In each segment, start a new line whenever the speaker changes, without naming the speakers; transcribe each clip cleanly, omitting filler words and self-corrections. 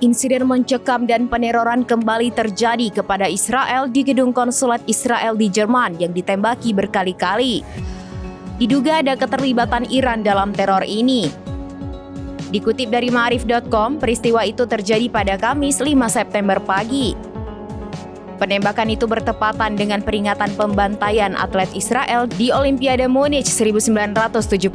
Insiden mencekam dan peneroran kembali terjadi kepada Israel di gedung konsulat Israel di Jerman yang ditembaki berkali-kali. Diduga ada keterlibatan Iran dalam teror ini. Dikutip dari Ma'arif.com, peristiwa itu terjadi pada Kamis 5 September pagi. Penembakan itu bertepatan dengan peringatan pembantaian atlet Israel di Olimpiade Munich 1972.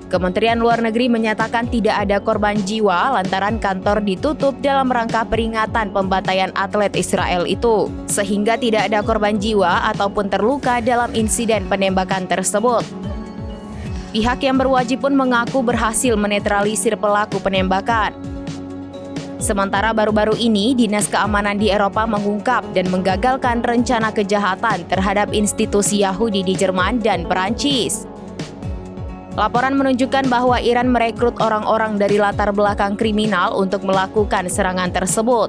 Kementerian Luar Negeri menyatakan tidak ada korban jiwa lantaran kantor ditutup dalam rangka peringatan pembantaian atlet Israel itu, sehingga tidak ada korban jiwa ataupun terluka dalam insiden penembakan tersebut. Pihak yang berwajib pun mengaku berhasil menetralisir pelaku penembakan. Sementara baru-baru ini, Dinas Keamanan di Eropa mengungkap dan menggagalkan rencana kejahatan terhadap institusi Yahudi di Jerman dan Perancis. Laporan menunjukkan bahwa Iran merekrut orang-orang dari latar belakang kriminal untuk melakukan serangan tersebut.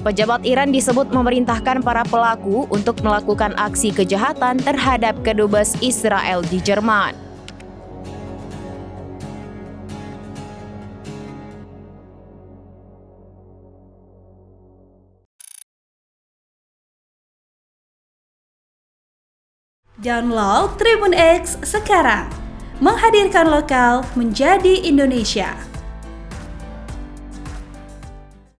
Pejabat Iran disebut memerintahkan para pelaku untuk melakukan aksi kejahatan terhadap kedubes Israel di Jerman.
Download Tribun X sekarang, menghadirkan lokal menjadi Indonesia.